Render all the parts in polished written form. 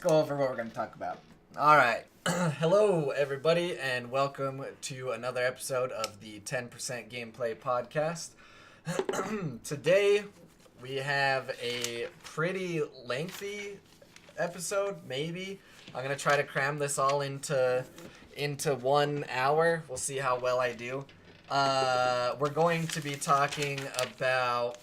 go over what we're going to talk about. All right. Hello, everybody, and welcome to another episode of the 10% Gameplay Podcast. Today, we have a pretty lengthy episode, maybe. I'm going to try to cram this all into 1 hour. We'll see how well I do. We're going to be talking about...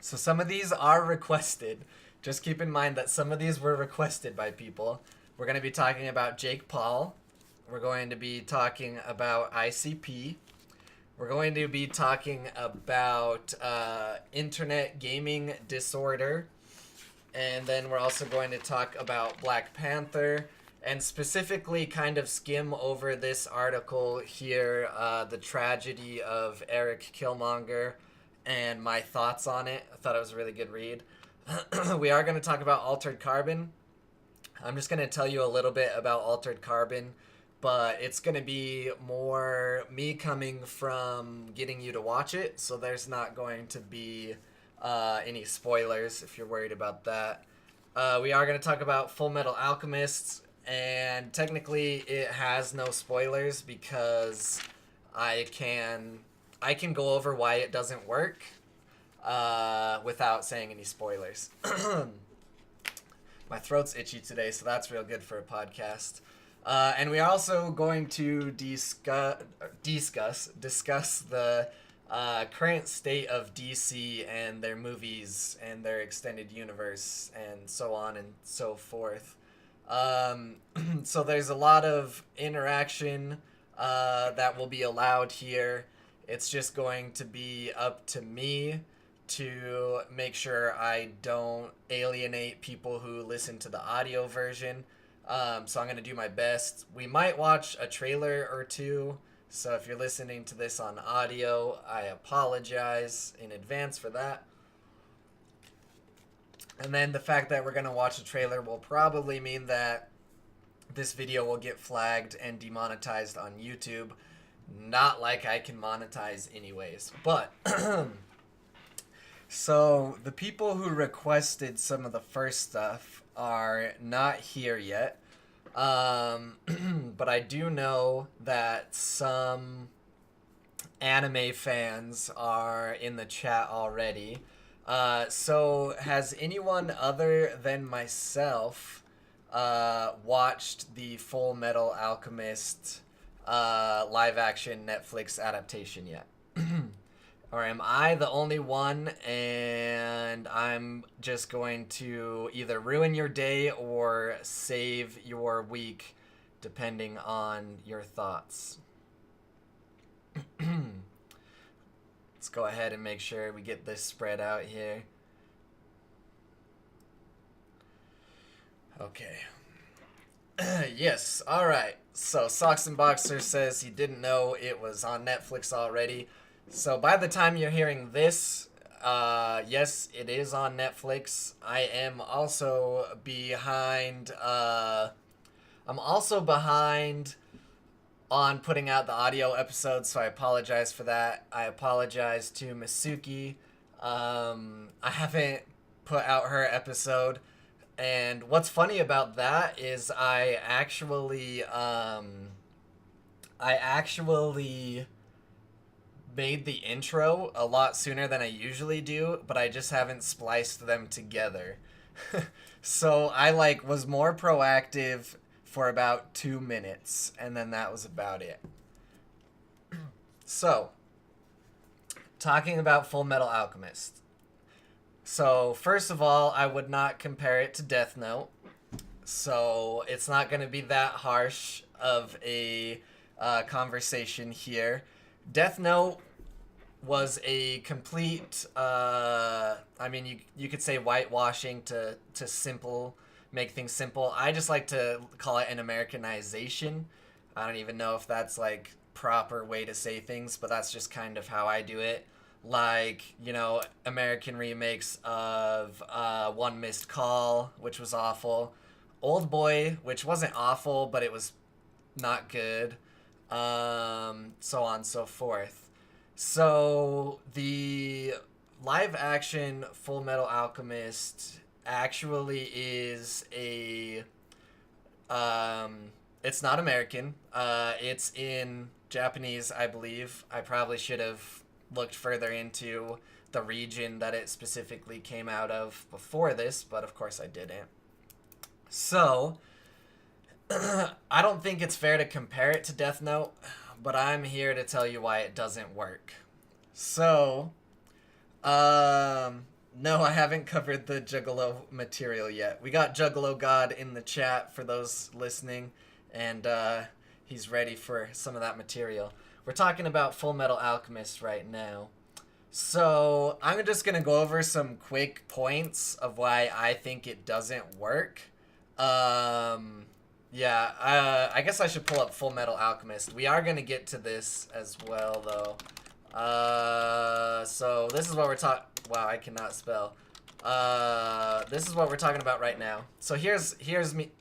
So some of these are requested. Just keep in mind that some of these were requested by people. We're going to be talking about Jake Paul. We're going to be talking about ICP. We're going to be talking about internet gaming disorder. And then we're also going to talk about Black Panther. And specifically kind of skim over this article here, the tragedy of Eric Killmonger, and my thoughts on it. I thought it was a really good read. We are going to talk about Altered Carbon. I'm just going to tell you a little bit about Altered Carbon, but it's going to be more me coming from getting you to watch it, so there's not going to be any spoilers if you're worried about that. We are going to talk about Full Metal Alchemist, and technically it has no spoilers because I can go over why it doesn't work without saying any spoilers. My throat's itchy today, so that's real good for a podcast. And we are also going to discuss the current state of DC and their movies and their extended universe and so on and so forth. So there's a lot of interaction that will be allowed here. It's just going to be up to me to make sure I don't alienate people who listen to the audio version. So I'm going to do my best. We might watch a trailer or two. So if you're listening to this on audio, I apologize in advance for that. And then the fact that we're going to watch a trailer will probably mean that this video will get flagged and demonetized on YouTube. Not like I can monetize anyways. But, so the people who requested some of the first stuff are not here yet. But I do know that some anime fans are in the chat already. So has anyone other than myself watched the Full Metal Alchemist live action Netflix adaptation yet? Or am I the only one and I'm just going to either ruin your day or save your week depending on your thoughts? Let's go ahead and make sure we get this spread out here. Okay. Yes, alright. So Socks and Boxer says he didn't know it was on Netflix already. So by the time you're hearing this, yes, it is on Netflix. I am also behind, on putting out the audio episodes, so I apologize for that. I apologize to Masuki. I haven't put out her episode. And what's funny about that is I actually made the intro a lot sooner than I usually do, but I just haven't spliced them together. So I was more proactive for about 2 minutes, and then that was about it. So, talking about Full Metal Alchemist. So, first of all, I would not compare it to Death Note. So, it's not going to be that harsh of a conversation here. Death Note was a complete, you could say whitewashing to make things simple. I just like to call it an Americanization. I don't even know if that's proper way to say things, but that's just kind of how I do it. American remakes of One Missed Call, which was awful. Old Boy, which wasn't awful, but it was not good. So on and so forth. So the live action Full Metal Alchemist actually is it's not American. It's in Japanese, I believe. I probably should have looked further into the region that it specifically came out of before this, but of course I didn't. So, I don't think it's fair to compare it to Death Note, but I'm here to tell you why it doesn't work. So, no, I haven't covered the Juggalo material yet. We got Juggalo God in the chat for those listening, and he's ready for some of that material. We're talking about Full Metal Alchemist right now. So, I'm just going to go over some quick points of why I think it doesn't work. I guess I should pull up Full Metal Alchemist. We are going to get to this as well, though. So this is what we're talking... Wow, I cannot spell. This is what we're talking about right now. So here's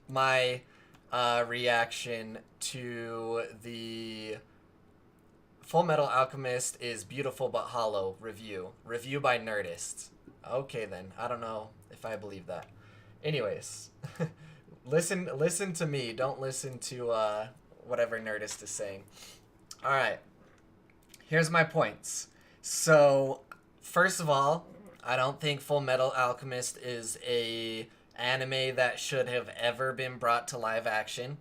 my reaction to the Full Metal Alchemist is Beautiful But Hollow review. Review by Nerdist. Okay then, I don't know if I believe that. Anyways, listen to me. Don't listen to whatever Nerdist is saying. All right. Here's my points. So, first of all, I don't think Full Metal Alchemist is a anime that should have ever been brought to live action.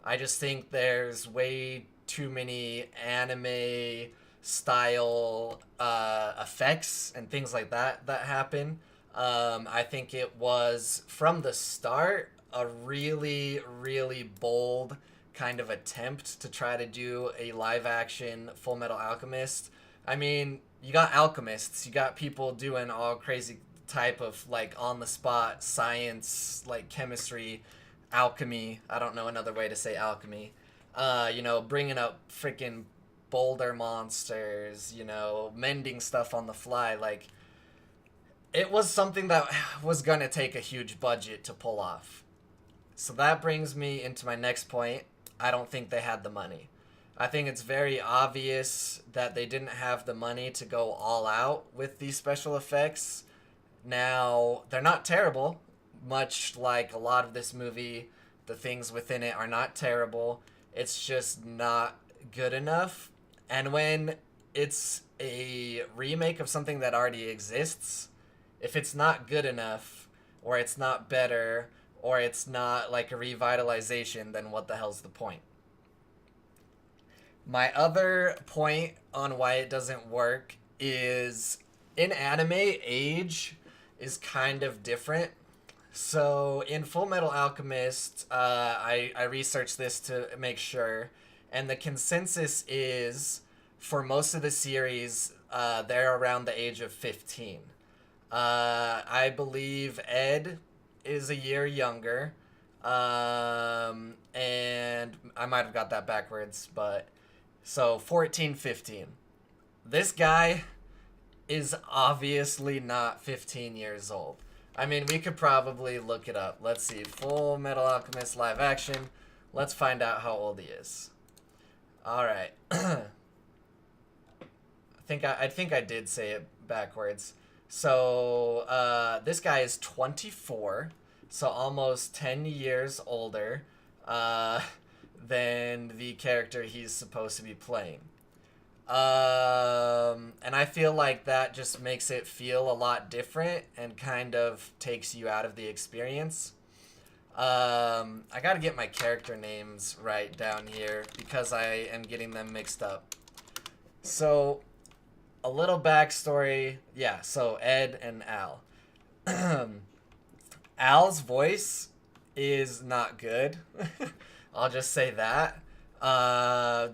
I just think there's way too many anime style effects and things like that happen. I think it was, from the start, a really, really bold kind of attempt to try to do a live action Full Metal Alchemist. I mean, you got alchemists, you got people doing all crazy type of like on the spot science, like chemistry, alchemy. I don't know another way to say alchemy. Bringing up freaking boulder monsters, mending stuff on the fly. Like, it was something that was gonna take a huge budget to pull off. So that brings me into my next point. I don't think they had the money. I think it's very obvious that they didn't have the money to go all out with these special effects. Now, they're not terrible, much like a lot of this movie. The things within it are not terrible. It's just not good enough. And when it's a remake of something that already exists, if it's not good enough, or it's not better, or it's not like a revitalization, then what the hell's the point? My other point on why it doesn't work is, in anime, age is kind of different. So in Full Metal Alchemist, I researched this to make sure, and the consensus is, for most of the series, they're around the age of 15. I believe Ed is a year younger, and I might have got that backwards, but so 14, 15. This guy is obviously not 15 years old. I mean, we could probably look it up. Let's see, Full Metal Alchemist live action. Let's find out how old he is. All right. I think I did say it backwards. So this guy is 24, so almost 10 years older than the character he's supposed to be playing. And I feel like that just makes it feel a lot different and kind of takes you out of the experience. I gotta get my character names right down here because I am getting them mixed up. So, a little backstory. Yeah, so Ed and Al. Al's voice is not good. I'll just say that.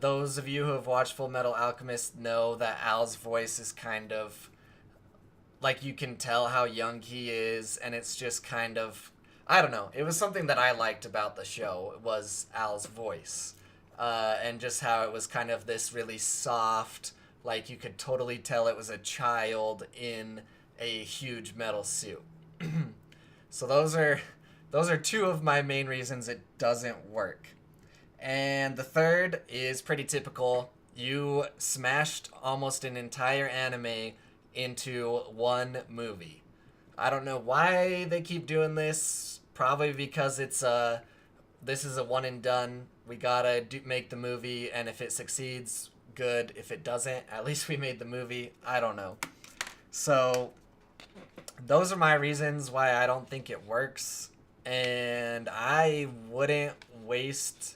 Those of you who have watched Full Metal Alchemist know that Al's voice is kind of, like, you can tell how young he is, and it's just kind of, I don't know. It was something that I liked about the show, was Al's voice. And just how it was kind of this really soft, like, you could totally tell it was a child in a huge metal suit. So those are two of my main reasons it doesn't work. And the third is pretty typical. You smashed almost an entire anime into one movie. I don't know why they keep doing this. Probably because this is a one and done. We gotta make the movie, and if it succeeds, good. If it doesn't, at least we made the movie. I don't know. So those are my reasons why I don't think it works, and I wouldn't waste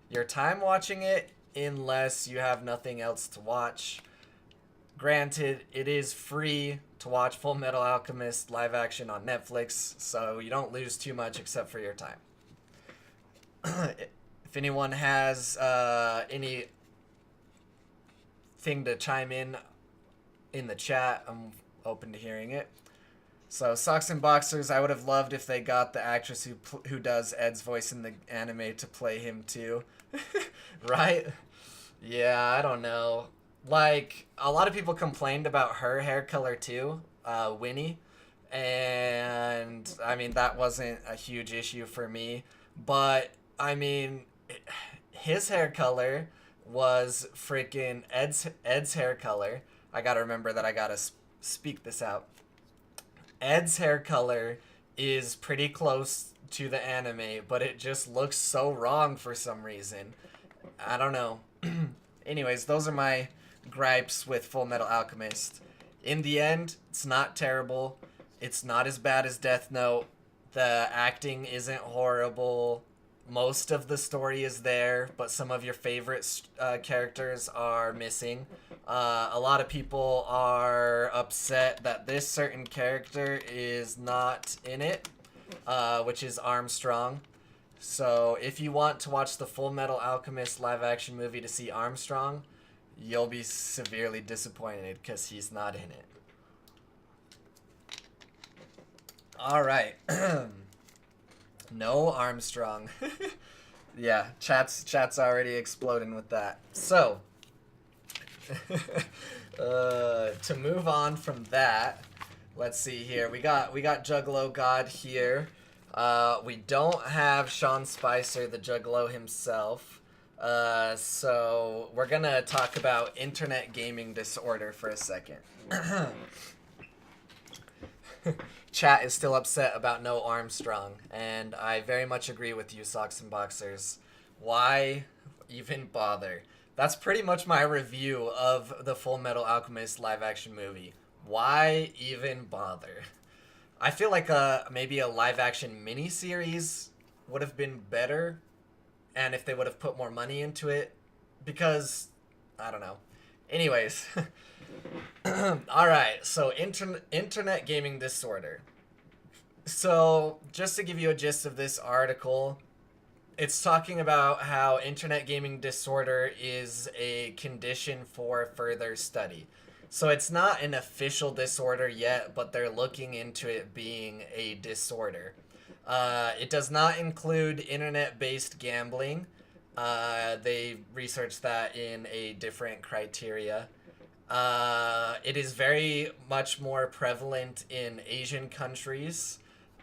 your time watching it unless you have nothing else to watch. Granted, it is free to watch Full Metal Alchemist live action on Netflix, so you don't lose too much except for your time. If anyone has anything to chime in the chat, I'm open to hearing it. So, Socks and Boxers, I would have loved if they got the actress who does Ed's voice in the anime to play him too. Right? Yeah, I don't know. Like, a lot of people complained about her hair color too, Winnie. And, I mean, that wasn't a huge issue for me. But, I mean, his hair color was freaking Ed's hair color. I gotta remember that I gotta speak this out. Ed's hair color is pretty close to the anime, but it just looks so wrong for some reason. I don't know. Anyways, those are my gripes with Full Metal Alchemist. In the end, it's not terrible. It's not as bad as Death Note. The acting isn't horrible. Most of the story is there, but some of your favorite characters are missing. A lot of people are upset that this certain character is not in it, which is Armstrong. So if you want to watch the Full Metal Alchemist live action movie to see Armstrong, you'll be severely disappointed because he's not in it. Alright. No Armstrong. Yeah, chat's already exploding with that. So, to move on from that, let's see here. We got Juggalo God here. We don't have Sean Spicer, the Juggalo himself. So we're gonna talk about internet gaming disorder for a second. Chat is still upset about no Armstrong, and I very much agree with you, Socks and Boxers. Why even bother? That's pretty much my review of the Full Metal Alchemist live-action movie. Why even bother? I feel like maybe a live-action miniseries would have been better, and if they would have put more money into it, because, I don't know. Anyways... Alright, so internet gaming disorder. So, just to give you a gist of this article, it's talking about how internet gaming disorder is a condition for further study. So it's not an official disorder yet, but they're looking into it being a disorder. It does not include internet-based gambling. They researched that in a different criteria. It is very much more prevalent in Asian countries.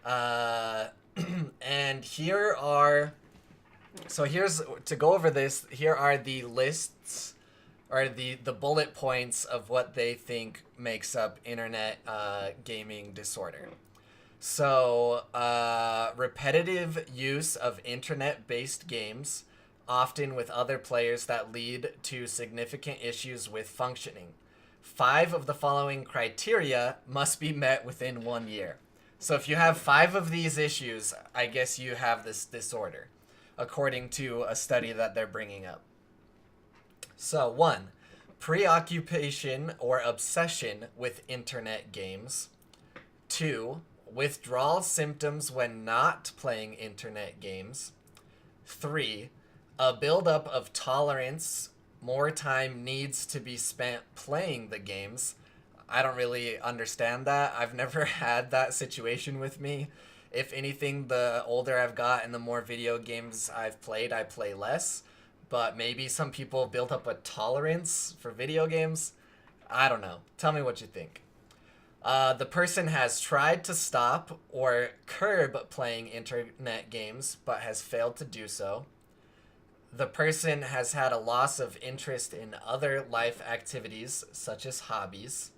And here's, to go over this, here are the lists, or the bullet points of what they think makes up internet gaming disorder. So, repetitive use of internet-based games, often with other players, that lead to significant issues with functioning. 5 of the following criteria must be met within 1 year. So if you have 5 of these issues, I guess you have this disorder, according to a study that they're bringing up. So 1, preoccupation or obsession with internet games. 2, withdrawal symptoms when not playing internet games. 3, a buildup of tolerance. More time needs to be spent playing the games. I don't really understand that. I've never had that situation with me. If anything, the older I've got and the more video games I've played, I play less. But maybe some people built up a tolerance for video games. I don't know. Tell me what you think. The person has tried to stop or curb playing internet games, but has failed to do so. The person has had a loss of interest in other life activities, such as hobbies.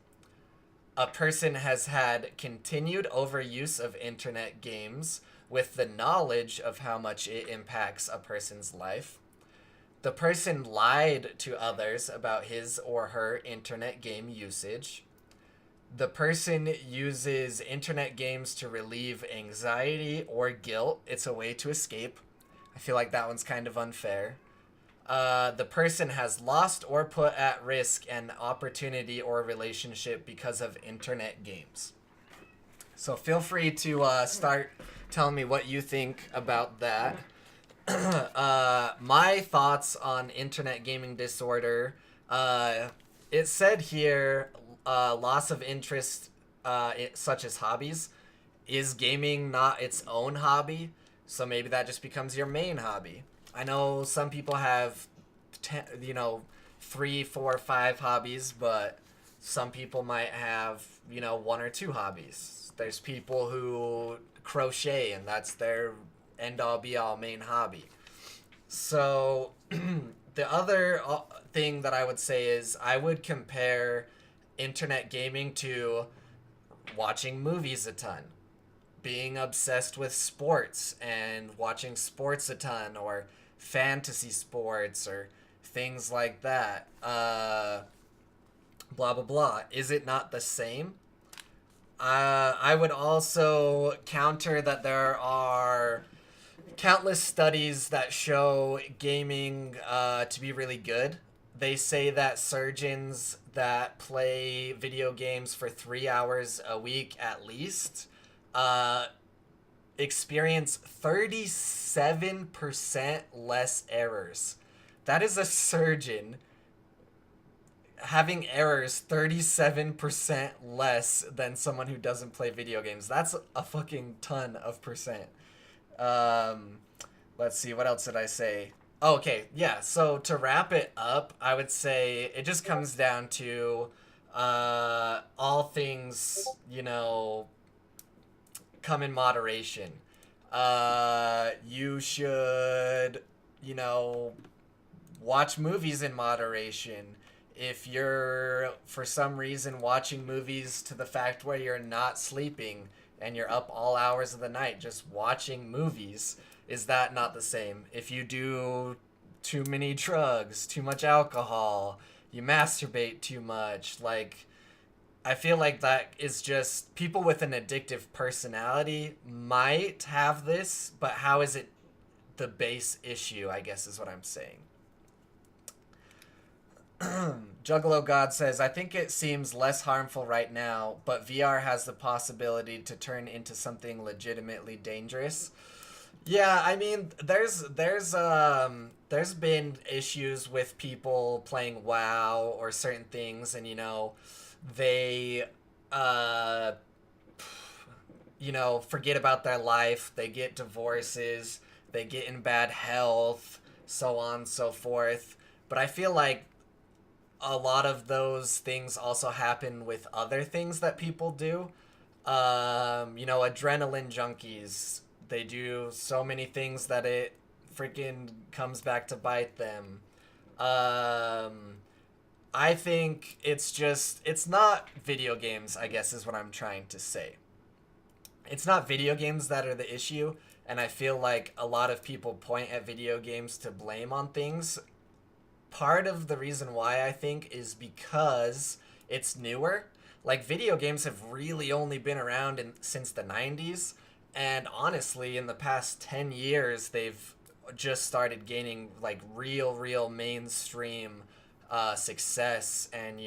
A person has had continued overuse of internet games with the knowledge of how much it impacts a person's life. The person lied to others about his or her internet game usage. The person uses internet games to relieve anxiety or guilt. It's a way to escape. I feel like that one's kind of unfair. The person has lost or put at risk an opportunity or relationship because of internet games. So feel free to start telling me what you think about that. My thoughts on internet gaming disorder. It said here, loss of interest, such as hobbies. Is gaming not its own hobby? So maybe that just becomes your main hobby. I know some people have, 3, 4, 5 hobbies, but some people might have, 1 or 2 hobbies. There's people who crochet and that's their end all be all main hobby. So the other thing that I would say is I would compare internet gaming to watching movies a ton, being obsessed with sports and watching sports a ton, or fantasy sports or things like that. Blah, blah, blah. Is it not the same? I would also counter that there are countless studies that show gaming to be really good. They say that surgeons that play video games for 3 hours a week at least experience 37% less errors. That is a surgeon having errors 37% less than someone who doesn't play video games. That's a fucking ton of percent. Let's see, what else did I say? Oh, okay, yeah, so to wrap it up, I would say it just comes down to all things, come in moderation. You should, watch movies in moderation. If you're, for some reason, watching movies to the fact where you're not sleeping and you're up all hours of the night just watching movies, is that not the same? If you do too many drugs, too much alcohol, you masturbate too much, I feel like that is just people with an addictive personality might have this, but how is it the base issue, I guess is what I'm saying. Juggalo God says, I think it seems less harmful right now, but VR has the possibility to turn into something legitimately dangerous. Yeah, I mean, there's been issues with people playing WoW or certain things, and they forget about their life, they get divorces, they get in bad health, so on and so forth. But I feel like a lot of those things also happen with other things that people do. Adrenaline junkies, they do so many things that it freaking comes back to bite them. I think it's not video games, I guess is what I'm trying to say. It's not video games that are the issue, and I feel like a lot of people point at video games to blame on things. Part of the reason why I think is because it's newer. Like, video games have really only been around since the 90s, and honestly, in the past 10 years, they've just started gaining, real mainstream success and,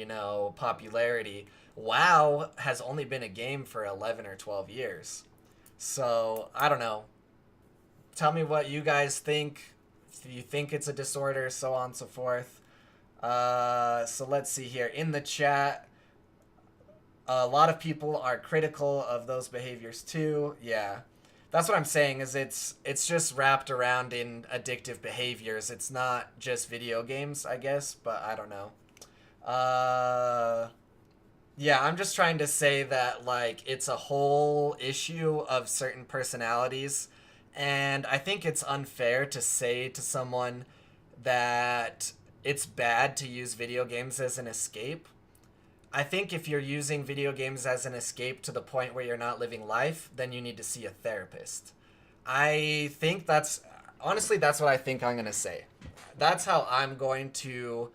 popularity. WoW has only been a game for 11 or 12 years. So, I don't know. Tell me what you guys think. Do you think it's a disorder, so on and so forth? So let's see here. In the chat, a lot of people are critical of those behaviors too. Yeah. That's what I'm saying, is it's just wrapped around in addictive behaviors. It's not just video games, I guess, but I don't know. Yeah, I'm just trying to say that, it's a whole issue of certain personalities, and I think it's unfair to say to someone that it's bad to use video games as an escape. I think if you're using video games as an escape to the point where you're not living life, then you need to see a therapist. I think that's honestly that's what I think I'm gonna say. That's how I'm going to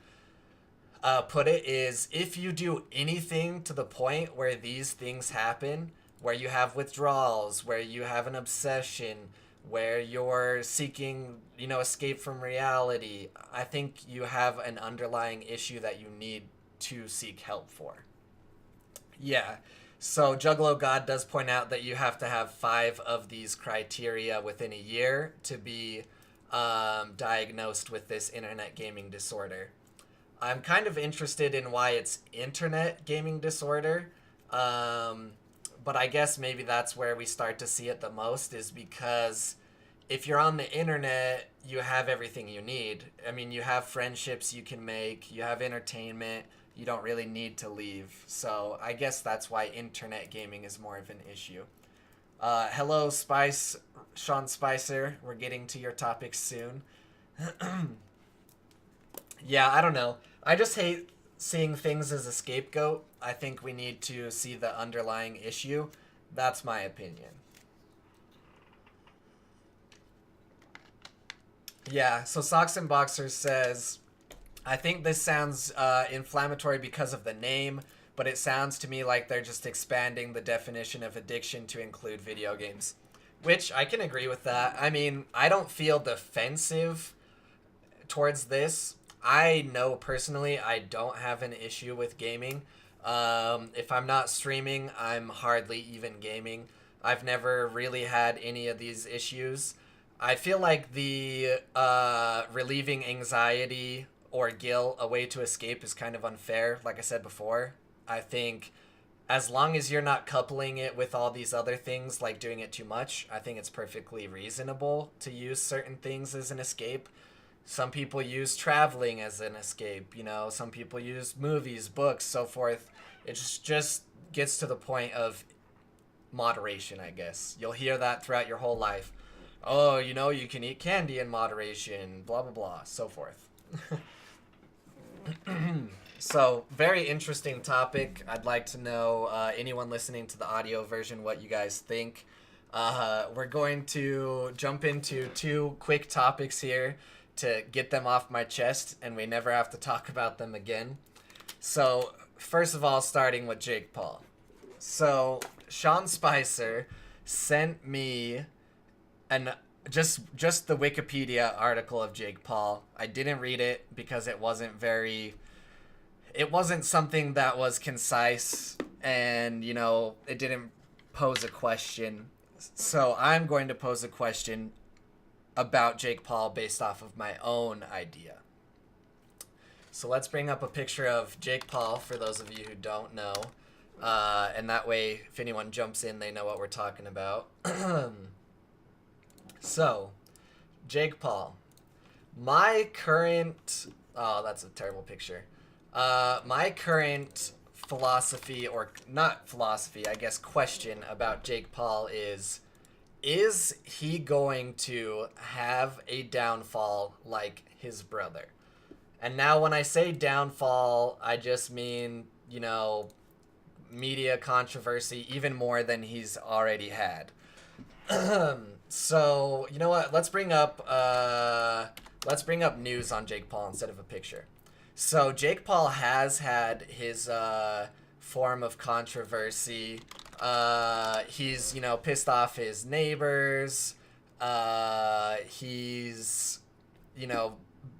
put it. Is if you do anything to the point where these things happen, where you have withdrawals, where you have an obsession, where you're seeking, escape from reality, I think you have an underlying issue that you need to seek help for. Yeah. So Juggalo God does point out that you have to have 5 of these criteria within a year to be diagnosed with this internet gaming disorder. I'm kind of interested in why it's internet gaming disorder, but I guess maybe that's where we start to see it the most, is because if you're on the internet, you have everything you need. I mean, you have friendships you can make, you have entertainment, you don't really need to leave. So I guess that's why internet gaming is more of an issue. Hello, Sean Spicer. We're getting to your topic soon. Yeah, I don't know. I just hate seeing things as a scapegoat. I think we need to see the underlying issue. That's my opinion. Yeah, so Socks and Boxers says, I think this sounds inflammatory because of the name, but it sounds to me like they're just expanding the definition of addiction to include video games. Which I can agree with that. I mean, I don't feel defensive towards this. I know personally I don't have an issue with gaming. If I'm not streaming, I'm hardly even gaming. I've never really had any of these issues. I feel like the relieving anxiety or guilt, a way to escape, is kind of unfair. Like I said before, I think as long as you're not coupling it with all these other things, like doing it too much, I think it's perfectly reasonable to use certain things as an escape. Some people use traveling as an escape, some people use movies, books, so forth. It just gets to the point of moderation, I guess. You'll hear that throughout your whole life. Oh, you can eat candy in moderation, blah, blah, blah, so forth. So, very interesting topic. I'd like to know, anyone listening to the audio version, what you guys think. We're going to jump into 2 quick topics here to get them off my chest, and we never have to talk about them again. So, first of all, starting with Jake Paul. So, Sean Spicer sent me just the Wikipedia article of Jake Paul. I didn't read it because it wasn't something that was concise, and it didn't pose a question. So I'm going to pose a question about Jake Paul based off of my own idea. So let's bring up a picture of Jake Paul for those of you who don't know, and that way if anyone jumps in, they know what we're talking about. So, Jake Paul. My current... Oh, that's a terrible picture. My current philosophy, or not philosophy, I guess question about Jake Paul is he going to have a downfall like his brother? And now when I say downfall, I just mean, media controversy even more than he's already had. So, you know what? Let's bring up news on Jake Paul instead of a picture. So, Jake Paul has had his form of controversy. He's, pissed off his neighbors. He's,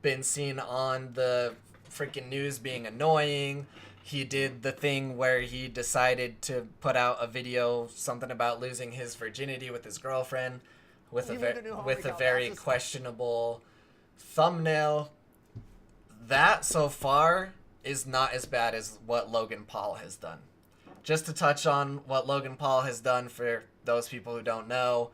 been seen on the freaking news being annoying. He did the thing where he decided to put out a video, something about losing his virginity with his girlfriend, with a very questionable thumbnail. That so far is not as bad as what Logan Paul has done. Just to touch on what Logan Paul has done for those people who don't know,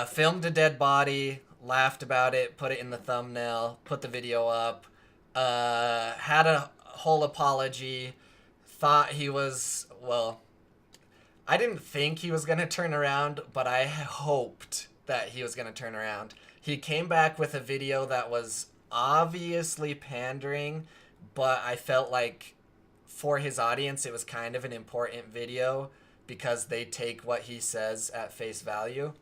filmed a dead body, laughed about it, put it in the thumbnail, put the video up, had a whole apology, thought he was, I didn't think he was going to turn around, but I hoped that he was going to turn around. He came back with a video that was obviously pandering, but I felt like for his audience, it was kind of an important video because they take what he says at face value.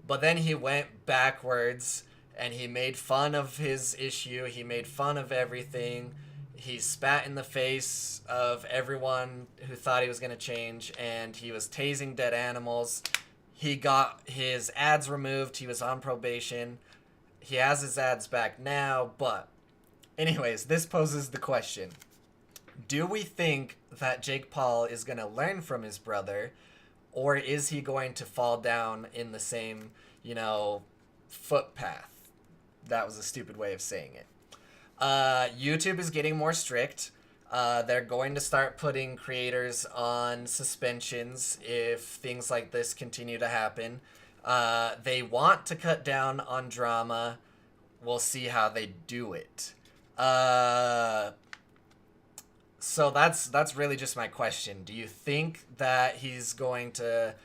But then he went backwards and he made fun of his issue. He made fun of everything. He spat in the face of everyone who thought he was going to change, and he was tasing dead animals. He got his ads removed. He was on probation. He has his ads back now, but anyways, this poses the question. Do we think that Jake Paul is going to learn from his brother, or is he going to fall down in the same, footpath? That was a stupid way of saying it. YouTube is getting more strict. They're going to start putting creators on suspensions if things like this continue to happen. They want to cut down on drama. We'll see how they do it. So that's really just my question. Do you think that he's going to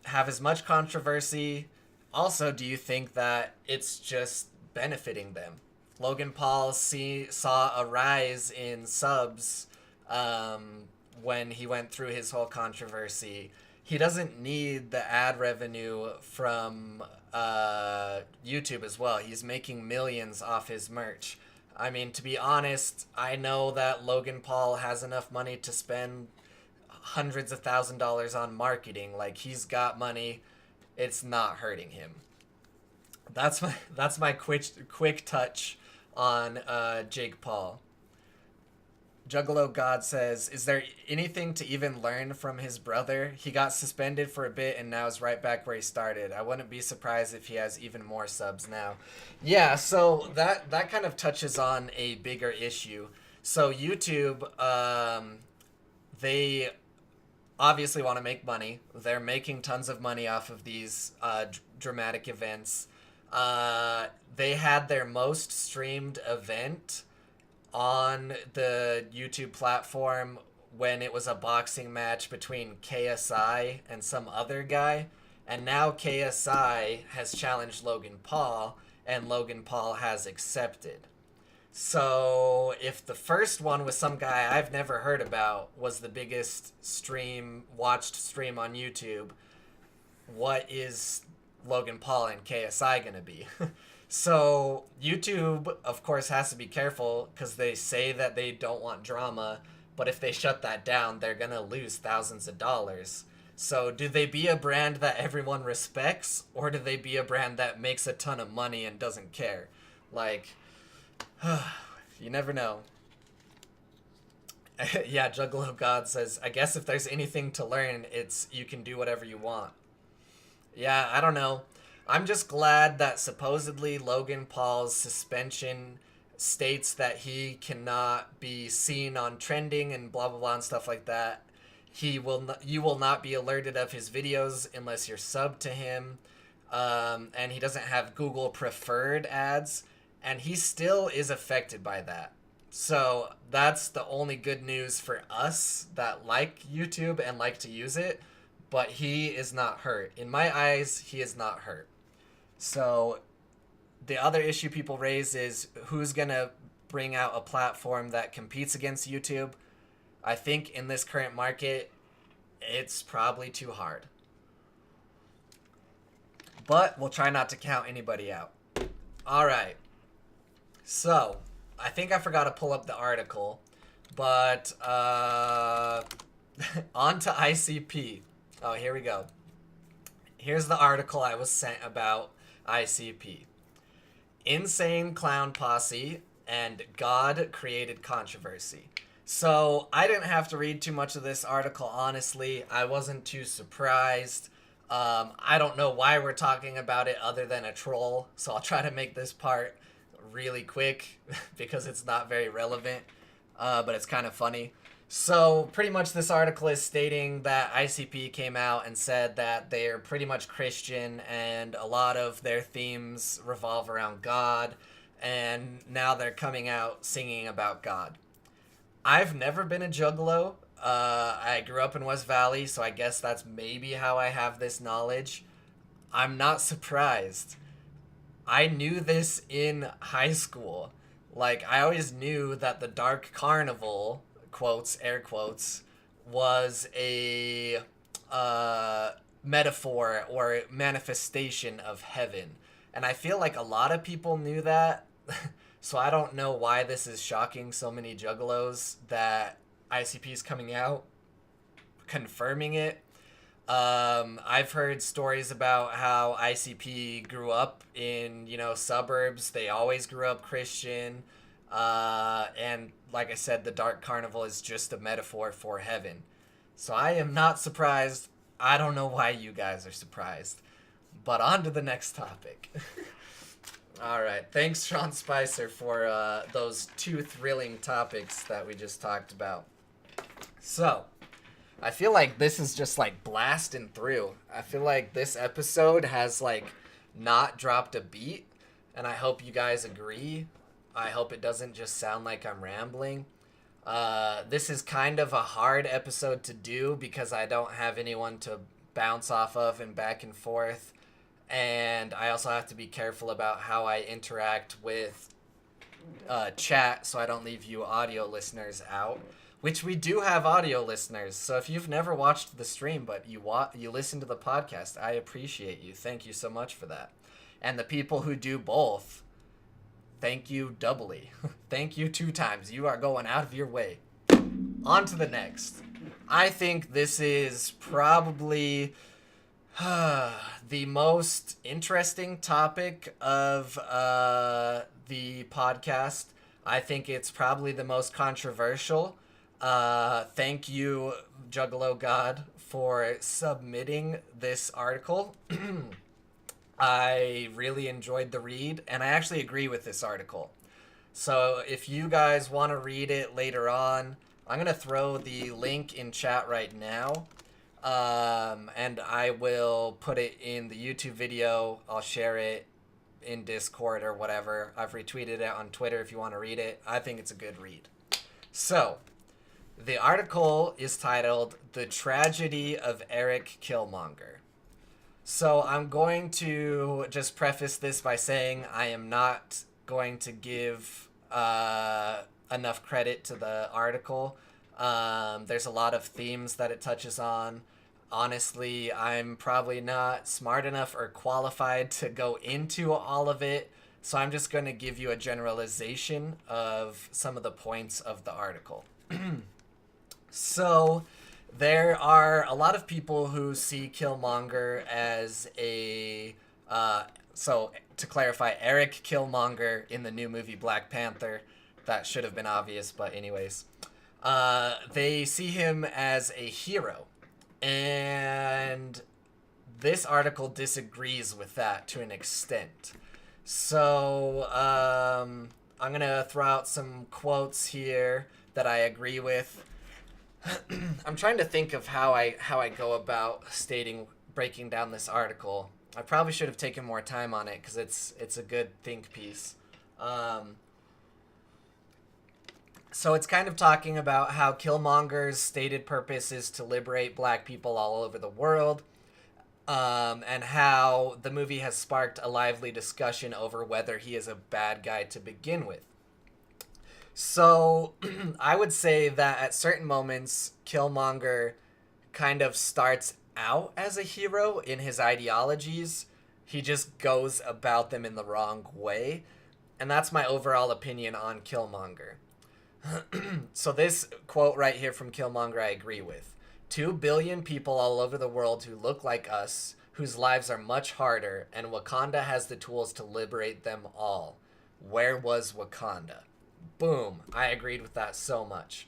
have as much controversy? Also, do you think that it's just benefiting them? Logan Paul saw a rise in subs when he went through his whole controversy. He doesn't need the ad revenue from YouTube as well. He's making millions off his merch. I mean, to be honest, I know that Logan Paul has enough money to spend hundreds of $1,000s on marketing. Like, he's got money. It's not hurting him. That's my quick touch on Jake Paul. Juggalo God says, is there anything to even learn from his brother? He got suspended for a bit and now is right back where he started. I wouldn't be surprised if he has even more subs now. Yeah, so that kind of touches on a bigger issue. So YouTube, they obviously want to make money. They're making tons of money off of these dramatic events. They had their most streamed event on the YouTube platform when it was a boxing match between KSI and some other guy. And now KSI has challenged Logan Paul, and Logan Paul has accepted. So if the first one was some guy I've never heard about was the biggest watched stream on YouTube, what is Logan Paul and KSI gonna be? So YouTube, of course, has to be careful because they say that they don't want drama, but if they shut that down, they're gonna lose thousands of dollars. So do they be a brand that everyone respects, or do they be a brand that makes a ton of money and doesn't care? Like, you never know. Yeah, Juggalo God says, I guess if there's anything to learn, it's you can do whatever you want. Yeah, I don't know. I'm just glad that supposedly Logan Paul's suspension states that he cannot be seen on trending and blah, blah, blah, and stuff like that. You will not be alerted of his videos unless you're subbed to him. And he doesn't have Google preferred ads. And he still is affected by that. So that's the only good news for us that like YouTube and like to use it. But he is not hurt. In my eyes, he is not hurt. So the other issue people raise is who's going to bring out a platform that competes against YouTube. I think in this current market, it's probably too hard. But we'll try not to count anybody out. All right. So I think I forgot to pull up the article. But on to ICP. Oh, here we go. Here's the article I was sent about ICP. Insane Clown Posse and God Created Controversy. So I didn't have to read too much of this article, honestly. I wasn't too surprised. I don't know why we're talking about it other than a troll, so I'll try to make this part really quick because it's not very relevant, but it's kind of funny. So pretty much this article is stating that ICP came out and said that they're pretty much Christian and a lot of their themes revolve around God, and now they're coming out singing about God. I've never been a juggalo. I grew up in West Valley, so I guess that's maybe how I have this knowledge. I'm not surprised. I knew this in high school. Like, I always knew that the Dark Carnival quotes, air quotes, was a metaphor or manifestation of heaven. And I feel like a lot of people knew that. So I don't know why this is shocking so many juggalos that ICP is coming out confirming it. I've heard stories about how ICP grew up in, suburbs. They always grew up Christian. And like I said, the Dark Carnival is just a metaphor for heaven. So I am not surprised. I don't know why you guys are surprised. But on to the next topic. All right. Thanks, Sean Spicer, for those two thrilling topics that we just talked about. So, I feel like this is just like blasting through. I feel like this episode has like not dropped a beat, and I hope you guys agree. I hope it doesn't just sound like I'm rambling. This is kind of a hard episode to do because I don't have anyone to bounce off of and back and forth. And I also have to be careful about how I interact with chat so I don't leave you audio listeners out. Which we do have audio listeners. So if you've never watched the stream but you listen to the podcast, I appreciate you. Thank you so much for that. And the people who do both, thank you doubly. Thank you 2 times. You are going out of your way. On to the next. I think this is probably the most interesting topic of the podcast. I think it's probably the most controversial. Thank you, Juggalo God, for submitting this article. I really enjoyed the read, and I actually agree with this article. So if you guys want to read it later on, I'm going to throw the link in chat right now, and I will put it in the YouTube video. I'll share it in Discord or whatever. I've retweeted it on Twitter if you want to read it. I think it's a good read. So, the article is titled, "The Tragedy of Eric Killmonger." So I'm going to just preface this by saying I am not going to give enough credit to the article. There's a lot of themes that it touches on. Honestly, I'm probably not smart enough or qualified to go into all of it, so I'm just going to give you a generalization of some of the points of the article. So, there are a lot of people who see Killmonger as a... so, to clarify, Eric Killmonger in the new movie Black Panther. That should have been obvious, but anyways. They see him as a hero. And this article disagrees with that to an extent. So, I'm going to throw out some quotes here that I agree with. I'm trying to think of how I go about breaking down this article. I probably should have taken more time on it because it's a good think piece. So it's kind of talking about how Killmonger's stated purpose is to liberate black people all over the world, and how the movie has sparked a lively discussion over whether he is a bad guy to begin with. So, I would say that at certain moments, Killmonger kind of starts out as a hero in his ideologies. He just goes about them in the wrong way. And that's my overall opinion on Killmonger. So this quote right here from Killmonger I agree with. 2 billion people all over the world who look like us, whose lives are much harder, and Wakanda has the tools to liberate them all. Where was Wakanda? Boom. I agreed with that so much.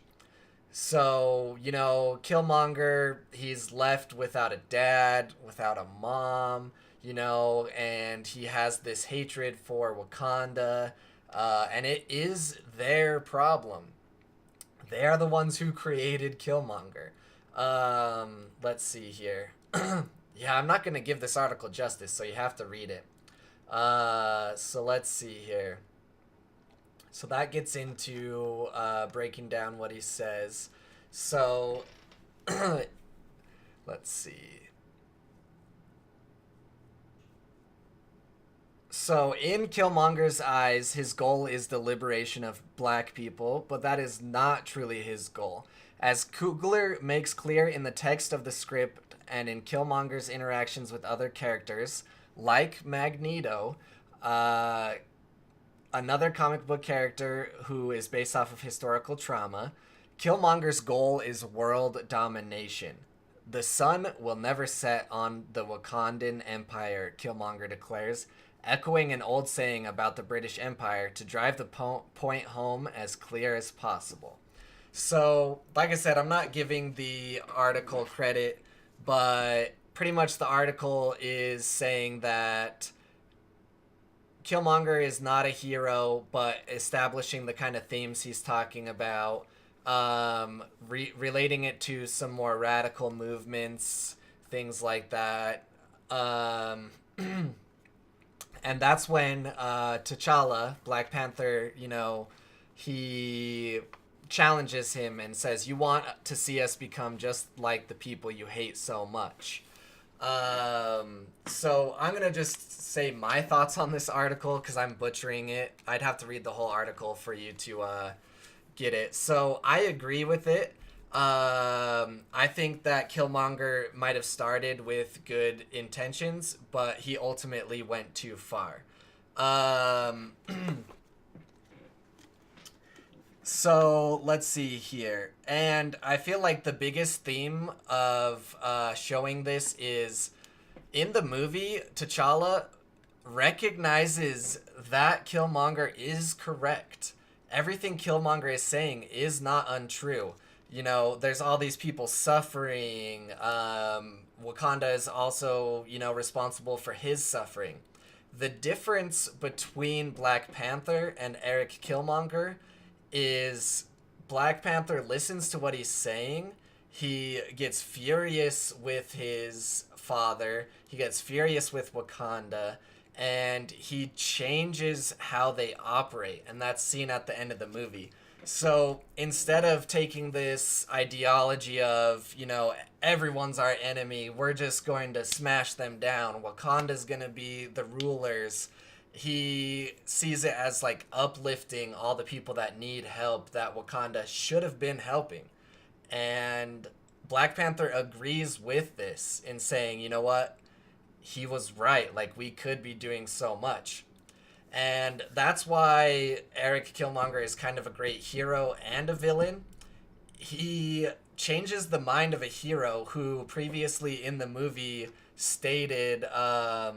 So, Killmonger, he's left without a dad, without a mom, and he has this hatred for Wakanda, and it is their problem. They are the ones who created Killmonger. Let's see here. Yeah, I'm not going to give this article justice, so you have to read it. So let's see here. So that gets into breaking down what he says. So, let's see. So, in Killmonger's eyes, his goal is the liberation of black people, but that is not truly his goal. As Coogler makes clear in the text of the script and in Killmonger's interactions with other characters, like Magneto, another comic book character who is based off of historical trauma, Killmonger's goal is world domination. The sun will never set on the Wakandan Empire, Killmonger declares, echoing an old saying about the British Empire to drive the point home as clear as possible. So, like I said, I'm not giving the article credit, but pretty much the article is saying that Killmonger is not a hero, but establishing the kind of themes he's talking about, relating it to some more radical movements, things like that. And that's when T'Challa, Black Panther, he challenges him and says, "You want to see us become just like the people you hate so much." So I'm going to just say my thoughts on this article because I'm butchering it. I'd have to read the whole article for you to get it. So I agree with it. I think that Killmonger might have started with good intentions, but he ultimately went too far. So let's see here. And I feel like the biggest theme of showing this is in the movie, T'Challa recognizes that Killmonger is correct. Everything Killmonger is saying is not untrue. There's all these people suffering. Wakanda is also, responsible for his suffering. The difference between Black Panther and Eric Killmonger is Black Panther listens to what he's saying. He gets furious with his father. He gets furious with Wakanda. And he changes how they operate. And that's seen at the end of the movie. So instead of taking this ideology of, everyone's our enemy, we're just going to smash them down, Wakanda's going to be the rulers, he sees it as like uplifting all the people that need help that Wakanda should have been helping. And Black Panther agrees with this in saying, you know what? He was right. Like, we could be doing so much. And that's why Eric Killmonger is kind of a great hero and a villain. He changes the mind of a hero who previously in the movie stated, I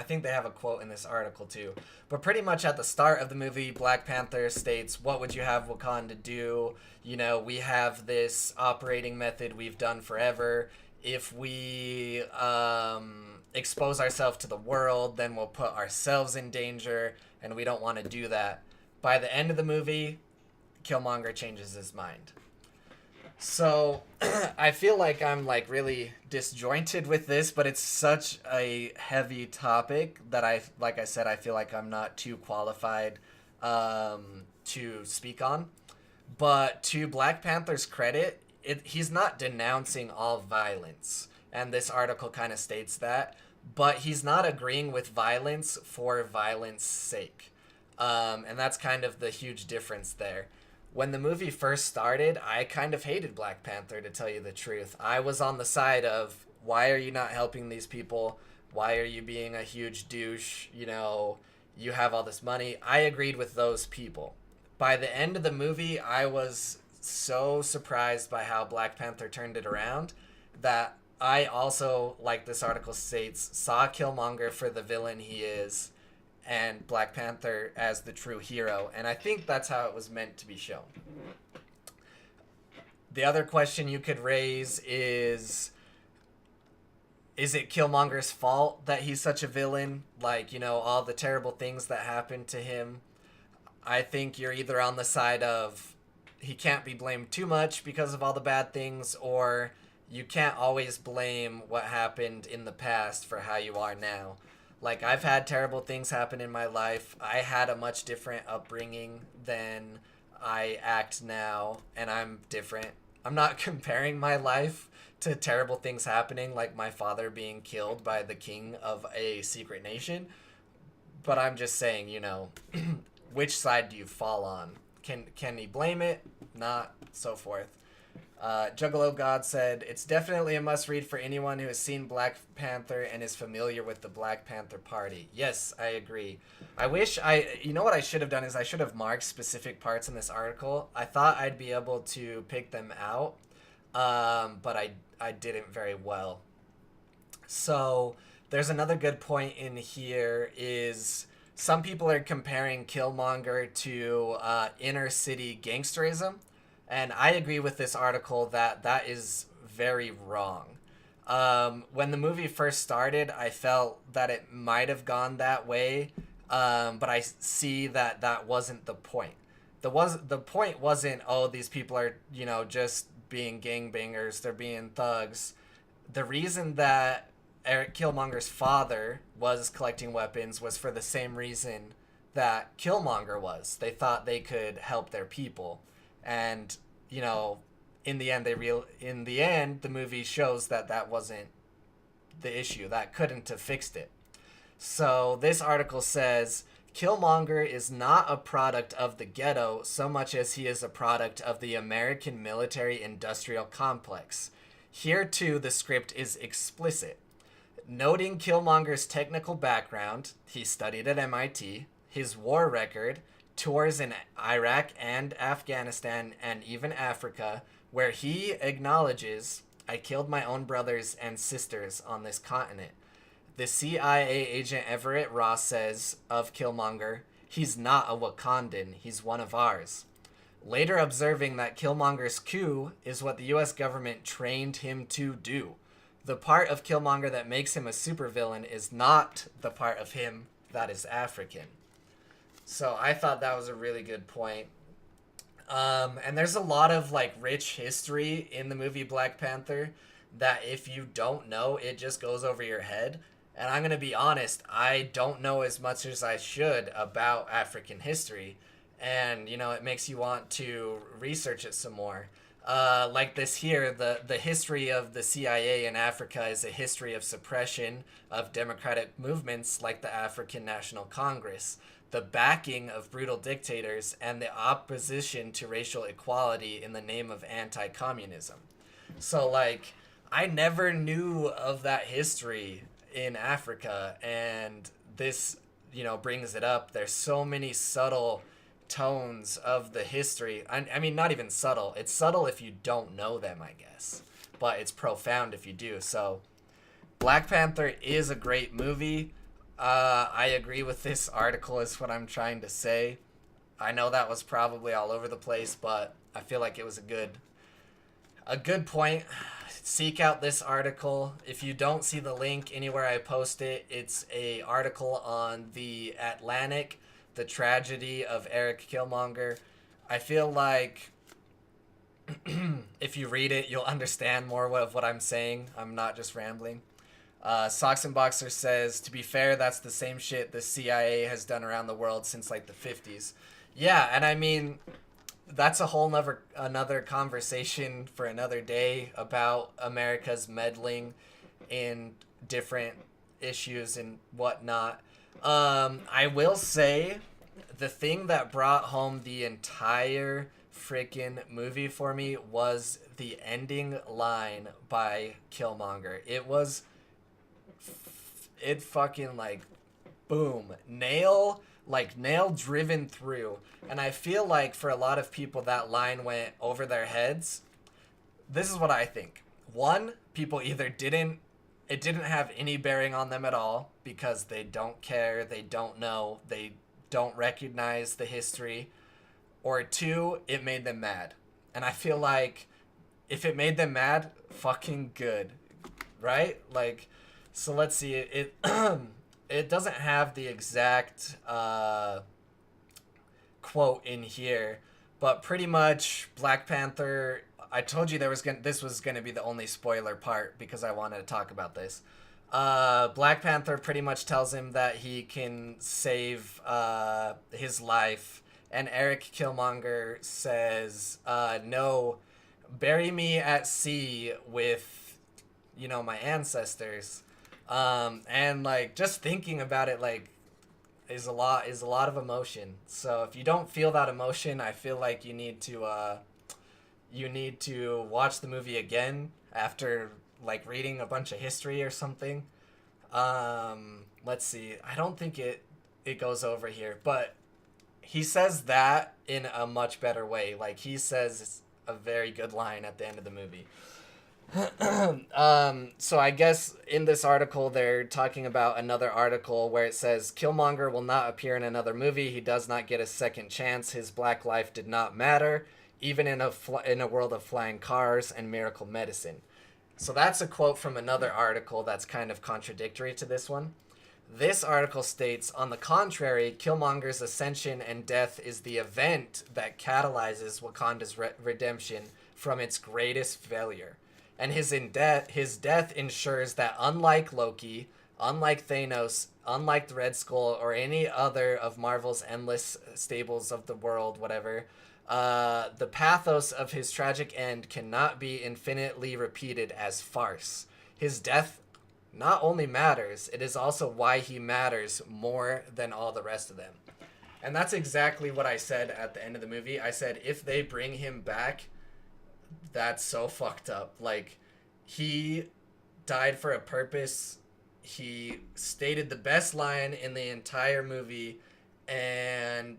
think they have a quote in this article too. But pretty much at the start of the movie, Black Panther states, "What would you have Wakanda do? We have this operating method we've done forever. If we expose ourselves to the world, then we'll put ourselves in danger, and we don't want to do that." By the end of the movie, Killmonger changes his mind. So I feel like I'm really disjointed with this, but it's such a heavy topic that I feel like I'm not too qualified to speak on. But to Black Panther's credit, he's not denouncing all violence, and this article kind of states that, but he's not agreeing with violence for violence sake. And that's kind of the huge difference there. When the movie first started, I kind of hated Black Panther, to tell you the truth. I was on the side of, why are you not helping these people? Why are you being a huge douche? You have all this money. I agreed with those people. By the end of the movie, I was so surprised by how Black Panther turned it around that I also, like this article states, saw Killmonger for the villain he is and Black Panther as the true hero. And I think that's how it was meant to be shown. The other question you could raise is it Killmonger's fault that he's such a villain? All the terrible things that happened to him. I think you're either on the side of he can't be blamed too much because of all the bad things, or you can't always blame what happened in the past for how you are now. I've had terrible things happen in my life. I had a much different upbringing than I act now, and I'm different. I'm not comparing my life to terrible things happening, like my father being killed by the king of a secret nation. But I'm just saying, which side do you fall on? Can he blame it? Not, so forth. Juggalo God said, it's definitely a must-read for anyone who has seen Black Panther and is familiar with the Black Panther Party. Yes, I agree. You know what I should have done is I should have marked specific parts in this article. I thought I'd be able to pick them out, but I didn't very well. So there's another good point in here is some people are comparing Killmonger to inner city gangsterism. And I agree with this article that is very wrong. When the movie first started, I felt that it might have gone that way, but I see that wasn't the point. The point wasn't, oh, these people are, just being gangbangers, they're being thugs. The reason that Eric Killmonger's father was collecting weapons was for the same reason that Killmonger was. They thought they could help their people. And in the end the movie shows that wasn't the issue. That couldn't have fixed it. So this article says Killmonger is not a product of the ghetto so much as he is a product of the American military industrial complex. Here too the script is explicit, noting Killmonger's technical background. He studied at MIT, his war record, tours in Iraq and Afghanistan and even Africa, where he acknowledges, I killed my own brothers and sisters on this continent. The CIA agent Everett Ross says of Killmonger, he's not a Wakandan, he's one of ours. Later observing that Killmonger's coup is what the US government trained him to do. The part of Killmonger that makes him a supervillain is not the part of him that is African. So I thought that was a really good point. And there's a lot of rich history in the movie Black Panther that if you don't know, it just goes over your head. And I'm going to be honest, I don't know as much as I should about African history. And, it makes you want to research it some more. Like this here, the history of the CIA in Africa is a history of suppression of democratic movements like the African National Congress, the backing of brutal dictators, and the opposition to racial equality in the name of anti-communism. So, I never knew of that history in Africa, and this, brings it up. There's so many subtle tones of the history. I mean, not even subtle. It's subtle if you don't know them, I guess. But it's profound if you do. So, Black Panther is a great movie. I agree with this article is what I'm trying to say. I know that was probably all over the place, but I feel like it was a good point. Seek out this article. If you don't see the link anywhere I post it, it's a article on The Atlantic, the tragedy of Eric Killmonger. I feel like if you read it, you'll understand more of what I'm saying. I'm not just rambling. Socks and Boxer says, to be fair, that's the same shit the CIA has done around the world since the 50s. Yeah, and I mean, that's a whole another conversation for another day about America's meddling in different issues and whatnot. I will say the thing that brought home the entire freaking movie for me was the ending line by Killmonger. It fucking boom, nail driven through. And I feel like for a lot of people that line went over their heads. This is what I think. One, people either it didn't have any bearing on them at all because they don't care, they don't know, they don't recognize the history. Or two, it made them mad. And I feel like if it made them mad, fucking good. Right? So let's see. It it doesn't have the exact quote in here, but pretty much Black Panther. I told you this was gonna be the only spoiler part because I wanted to talk about this. Black Panther pretty much tells him that he can save his life, and Eric Killmonger says, "No, bury me at sea with my ancestors. And like just thinking about it like is a lot of emotion. So if you don't feel that emotion, I feel like you need to watch the movie again after like reading a bunch of history or something. Let's see. I don't think it goes over here, but he says that in a much better way. Like he says a very good line at the end of the movie. So I guess in this article they're talking about another article where it says Killmonger will not appear in another movie. He does not get a second chance. His black life did not matter, even in a world of flying cars and miracle medicine. So that's a quote from another article that's kind of contradictory to this one. This article states, on the contrary, Killmonger's ascension and death is the event that catalyzes Wakanda's redemption from its greatest failure. And his death ensures that unlike Loki, unlike Thanos, unlike the Red Skull, or any other of Marvel's endless stables of the world, whatever, the pathos of his tragic end cannot be infinitely repeated as farce. His death not only matters, it is also why he matters more than all the rest of them. And that's exactly what I said at the end of the movie. I said, if they bring him back, that's so fucked up. Like, he died for a purpose. He stated the best line in the entire movie, and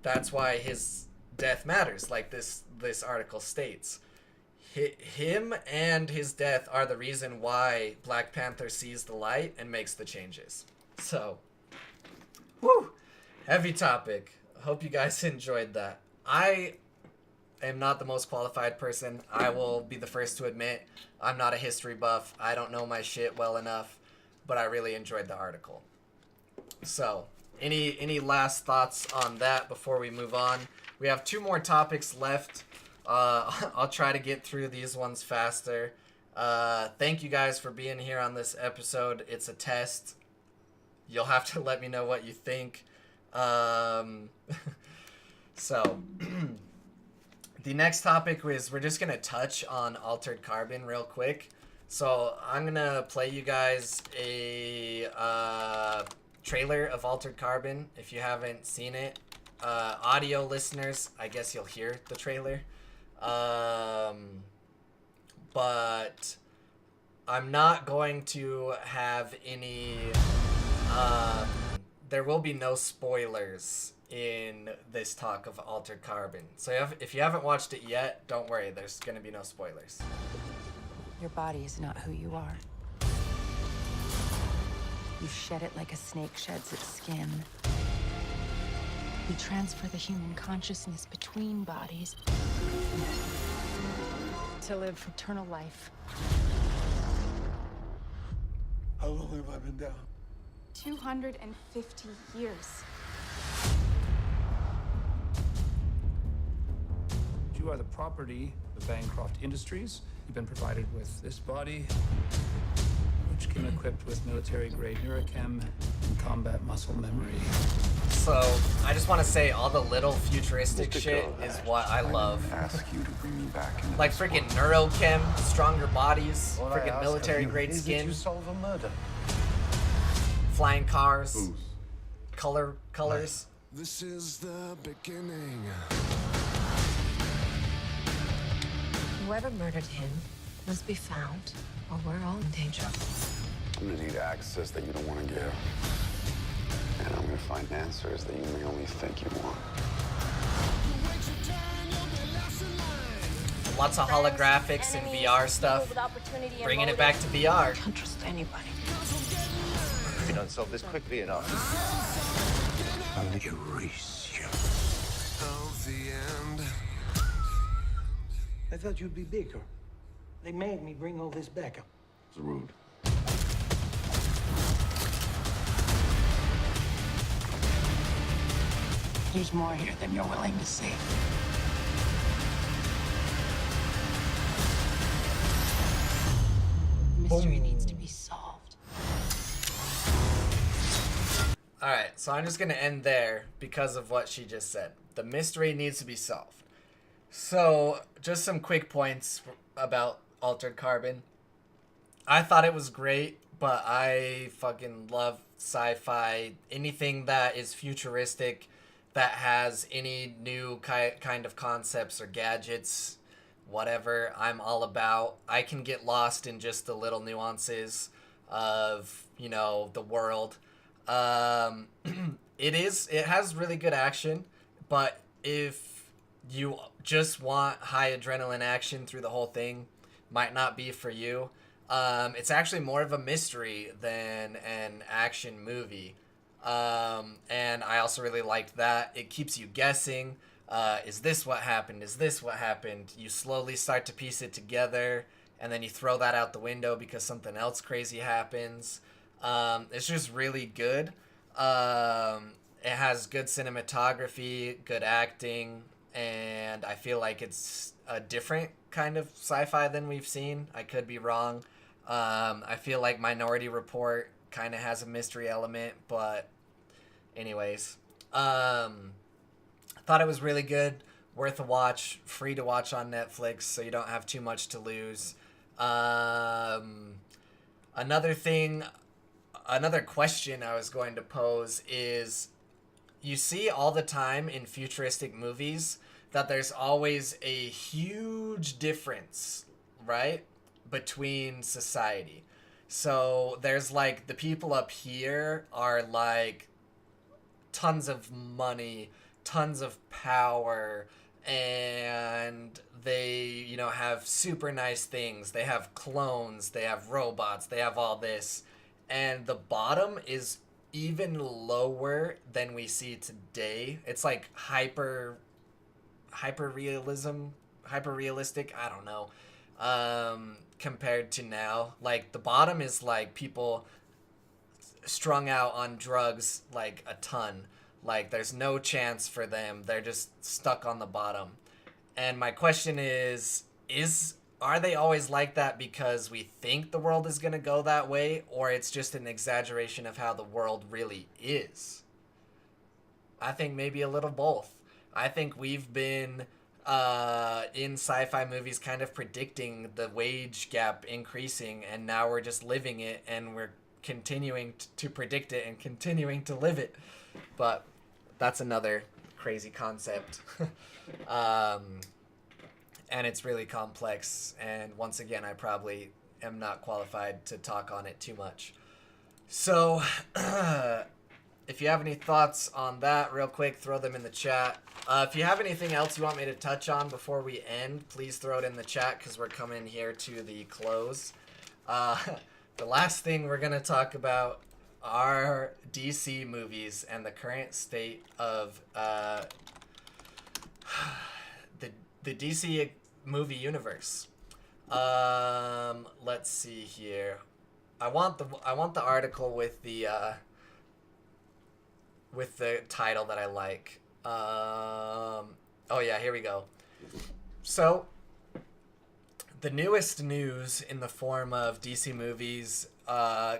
that's why his death matters, like this article states. Him and his death are the reason why Black Panther sees the light and makes the changes. So, whew, heavy topic. Hope you guys enjoyed that. I am not the most qualified person. I will be the first to admit I'm not a history buff. I don't know my shit well enough, but I really enjoyed the article. So, any last thoughts on that before we move on? We have 2 more topics left. I'll try to get through these ones faster. Thank you guys for being here on this episode. It's a test. You'll have to let me know what you think. So, the next topic is we're just going to touch on Altered Carbon real quick. So I'm going to play you guys a trailer of Altered Carbon if you haven't seen it. Audio listeners, I guess you'll hear the trailer. But I'm not going to have any... there will be no spoilers in this talk of Altered Carbon. So if you haven't watched it yet, don't worry, there's going to be no spoilers. Your body is not who you are. You shed it like a snake sheds its skin. We transfer the human consciousness between bodies to live eternal life. How long have I been down? 250 years. You are the property of Bancroft Industries. You've been provided with this body, which came equipped with military-grade neurochem and combat muscle memory. So, I just want to say all the little futuristic shit is what I love. Ask you to bring me back. Like freaking neurochem, stronger bodies, freaking military-grade skin, You solve a murder. flying cars, colors. This is the beginning. Whoever murdered him must be found, or we're all in danger. I'm gonna need access that you don't want to give. And I'm gonna find answers that you may only think you want. Lots of holographics and VR stuff. Bringing it back to VR. Can't trust anybody. We don't solve this quickly enough. I'll erase you. Of the end. I thought you'd be bigger. They made me bring all this back up. It's rude. There's more here than you're willing to see. The mystery needs to be solved. Alright, so I'm just going to end there because of what she just said. The mystery needs to be solved. So, just some quick points about Altered Carbon. I thought it was great, but I fucking love sci-fi. Anything that is futuristic, that has any new kind of concepts or gadgets, whatever, I'm all about. I can get lost in just the little nuances of, you know, the world. Um, it has really good action, but if you just want high adrenaline action through the whole thing, might not be for you. It's actually more of a mystery than an action movie. And I also really liked that. It keeps you guessing. Is this what happened? Is this what happened? You slowly start to piece it together, and then you throw that out the window because something else crazy happens. It's just really good. It has good cinematography, good acting, and I feel like it's a different kind of sci-fi than we've seen. I could be wrong. I feel like Minority Report kind of has a mystery element, but anyways, thought it was really good, worth a watch, free to watch on Netflix, so you don't have too much to lose. Another question I was going to pose is, you see all the time in futuristic movies that there's always a huge difference, right, between society. So there's like the people up here are like tons of money, tons of power, and they, you know, have super nice things. They have clones, they have robots, they have all this. And the bottom is even lower than we see today. It's like hyper realistic, I don't know, compared to now. Like the bottom is like people strung out on drugs like a ton. Like there's no chance for them. They're just stuck on the bottom. And my question is are they always like that because we think the world is going to go that way, or it's just an exaggeration of how the world really is? I think maybe a little both. I think we've been in sci-fi movies kind of predicting the wage gap increasing, and now we're just living it, and we're continuing to predict it and continuing to live it. But that's another crazy concept. And it's really complex, and once again, I probably am not qualified to talk on it too much. So, if you have any thoughts on that, real quick, throw them in the chat. If you have anything else you want me to touch on before we end, please throw it in the chat, because we're coming here to the close. The last thing we're going to talk about are DC movies and the current state of the DC movie universe. Let's see here. I want the article with the title that I like. Oh yeah, here we go. So the newest news in the form of DC movies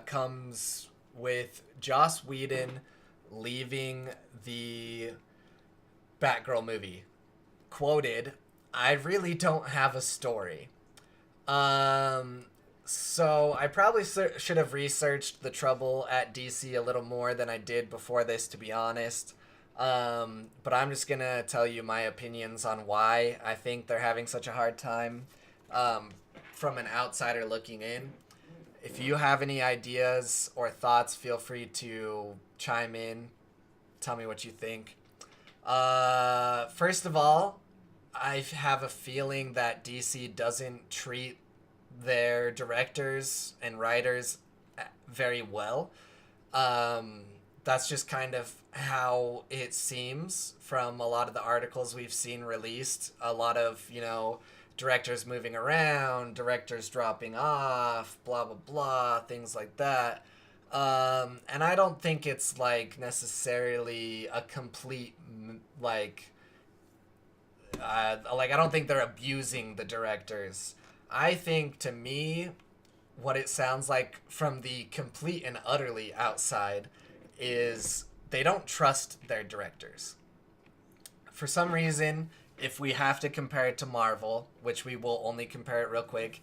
comes with Joss Whedon leaving the Batgirl movie. Quoted, "I really don't have a story." So I probably should have researched the trouble at DC a little more than I did before this, to be honest. But I'm just gonna tell you my opinions on why I think they're having such a hard time, from an outsider looking in. If you have any ideas or thoughts, feel free to chime in. Tell me what you think. First of all, I have a feeling that DC doesn't treat their directors and writers very well. That's just kind of how it seems from a lot of the articles we've seen released. A lot of, you know, directors moving around, directors dropping off, blah, blah, blah, things like that. And I don't think it's, like, necessarily a complete, like, I don't think they're abusing the directors. I think, to me, what it sounds like from the complete and utterly outside is they don't trust their directors. For some reason, if we have to compare it to Marvel, which we will only compare it real quick,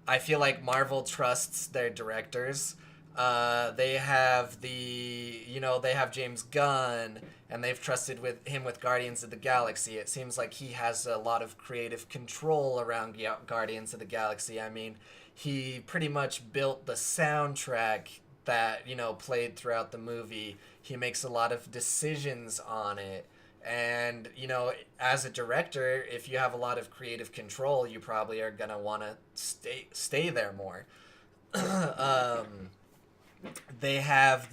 I feel like Marvel trusts their directors. They have they have James Gunn, and they've trusted him with Guardians of the Galaxy. It seems like he has a lot of creative control around Guardians of the Galaxy. I mean, he pretty much built the soundtrack that, played throughout the movie. He makes a lot of decisions on it. And, as a director, if you have a lot of creative control, you probably are going to want to stay there more. They have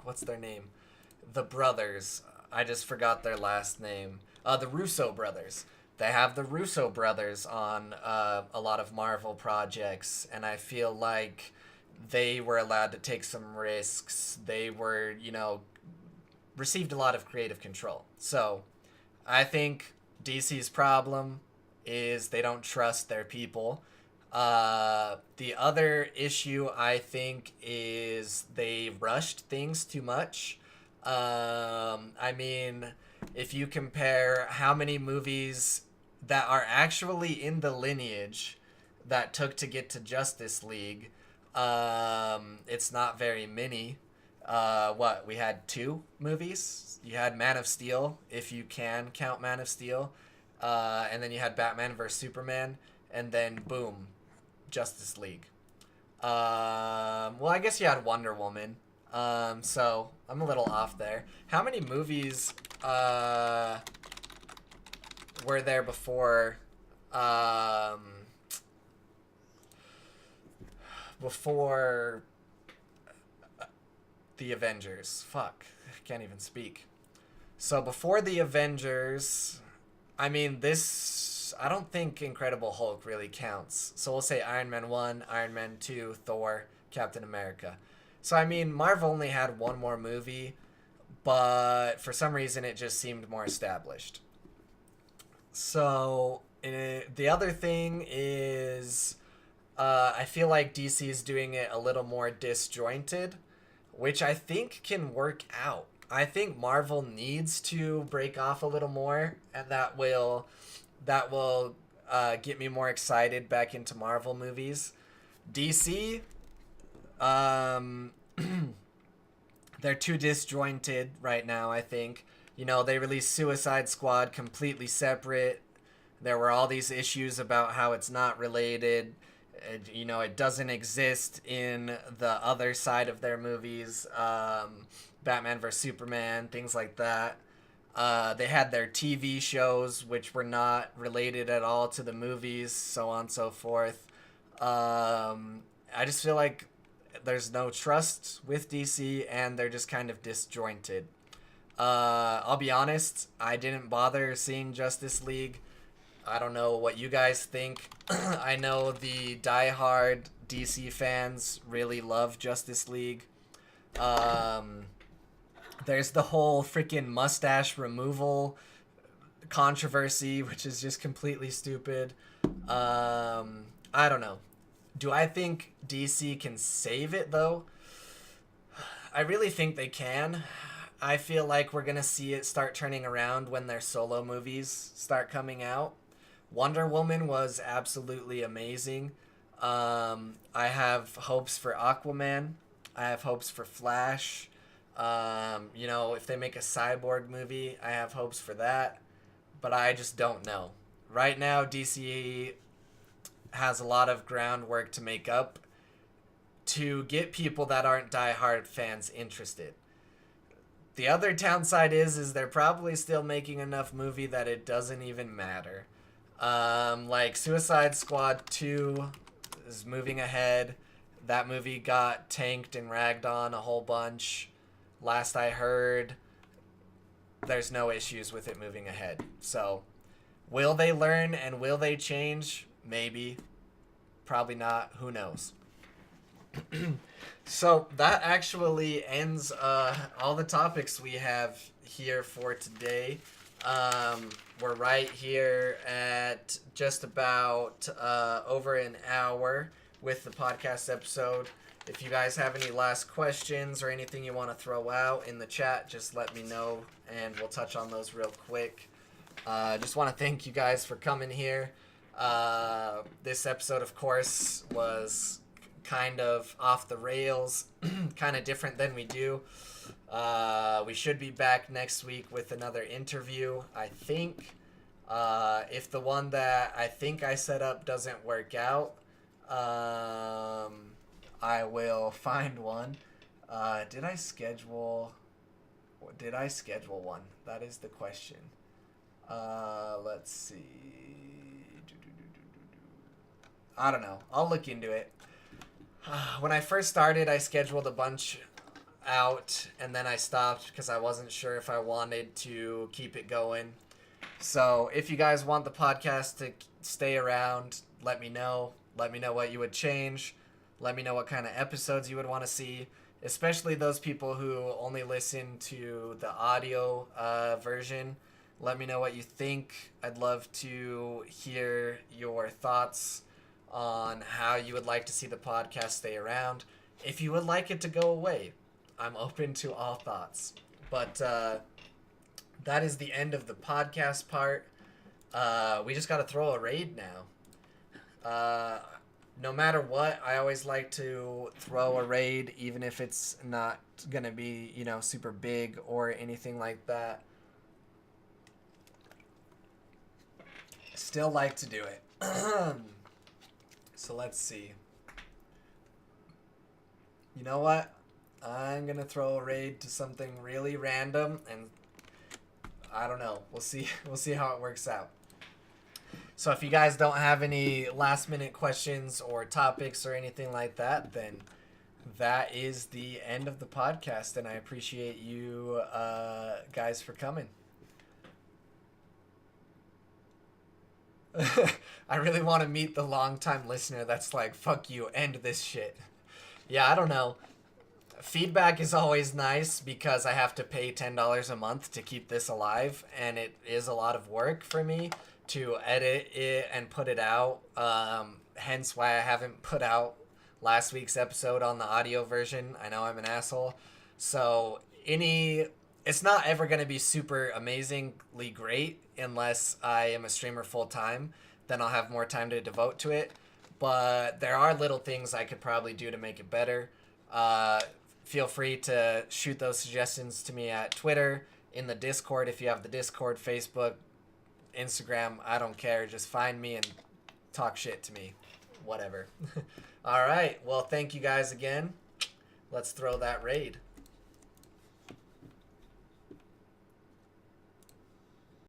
what's their name? The brothers. I just forgot their last name. The Russo brothers. They have the Russo brothers on a lot of Marvel projects, and I feel like they were allowed to take some risks. They were, received a lot of creative control. So I think DC's problem is they don't trust their people. The other issue, I think, is they rushed things too much. I mean, if you compare how many movies that are actually in the lineage that took to get to Justice League, it's not very many. We had 2 movies? You had Man of Steel, if you can count Man of Steel, and then you had Batman vs. Superman, and then boom, Justice League. I guess you had Wonder Woman. So I'm a little off there. How many movies were there before the Avengers? Fuck, I can't even speak. So before the Avengers, I mean, I don't think Incredible Hulk really counts. So we'll say Iron Man 1, Iron Man 2, Thor, Captain America. So, I mean, Marvel only had one more movie, but for some reason it just seemed more established. So, the other thing is, I feel like DC is doing it a little more disjointed, which I think can work out. I think Marvel needs to break off a little more, and that will get me more excited back into Marvel movies. DC, they're too disjointed right now, I think. They released Suicide Squad completely separate. There were all these issues about how it's not related. It doesn't exist in the other side of their movies. Batman vs. Superman, things like that. They had their TV shows, which were not related at all to the movies, so on and so forth. I just feel like there's no trust with DC, and they're just kind of disjointed. I'll be honest, I didn't bother seeing Justice League. I don't know what you guys think. I know the diehard DC fans really love Justice League. There's the whole freaking mustache removal controversy, which is just completely stupid. I don't know. Do I think DC can save it, though? I really think they can. I feel like we're going to see it start turning around when their solo movies start coming out. Wonder Woman was absolutely amazing. I have hopes for Aquaman. I have hopes for Flash. If they make a Cyborg movie, I have hopes for that. But I just don't know. Right now, DC has a lot of groundwork to make up to get people that aren't diehard fans interested. The other downside is they're probably still making enough movie that it doesn't even matter. Like Suicide Squad 2 is moving ahead. That movie got tanked and ragged on a whole bunch. Last I heard, there's no issues with it moving ahead. So, will they learn and will they change? Maybe. Probably not. Who knows? So, that actually ends all the topics we have here for today. We're right here at just about over an hour with the podcast episode. If you guys have any last questions or anything you want to throw out in the chat, just let me know and we'll touch on those real quick. Just want to thank you guys for coming here. This episode, of course, was kind of off the rails, kind of different than we do. We should be back next week with another interview, I think. If the one that I think I set up doesn't work out, I will find one. Did I schedule one? That is the question. Let's see. I don't know. I'll look into it. When I first started, I scheduled a bunch out, and then I stopped because I wasn't sure if I wanted to keep it going. So if you guys want the podcast to stay around, let me know. Let me know what you would change. Let me know what kind of episodes you would want to see, especially those people who only listen to the audio version. Let me know what you think. I'd love to hear your thoughts on how you would like to see the podcast stay around. If you would like it to go away, I'm open to all thoughts. But that is the end of the podcast part. We just got to throw a raid now. No matter what, I always like to throw a raid, even if it's not going to be, super big or anything like that. Still like to do it. So let's see. You know what? I'm going to throw a raid to something really random, and I don't know. We'll see how it works out. So if you guys don't have any last minute questions or topics or anything like that, then that is the end of the podcast, and I appreciate you guys for coming. I really want to meet the longtime listener that's like, fuck you, end this shit. Yeah, I don't know. Feedback is always nice because I have to pay $10 a month to keep this alive, and it is a lot of work for me to edit it and put it out. Hence why I haven't put out last week's episode on the audio version. I know I'm an asshole. So it's not ever going to be super amazingly great unless I am a streamer full time. Then I'll have more time to devote to it. But there are little things I could probably do to make it better. Feel free to shoot those suggestions to me at Twitter, in the Discord if you have the Discord, Facebook, Instagram. I don't care. Just find me and talk shit to me. Whatever. All right. Well, thank you guys again. Let's throw that raid.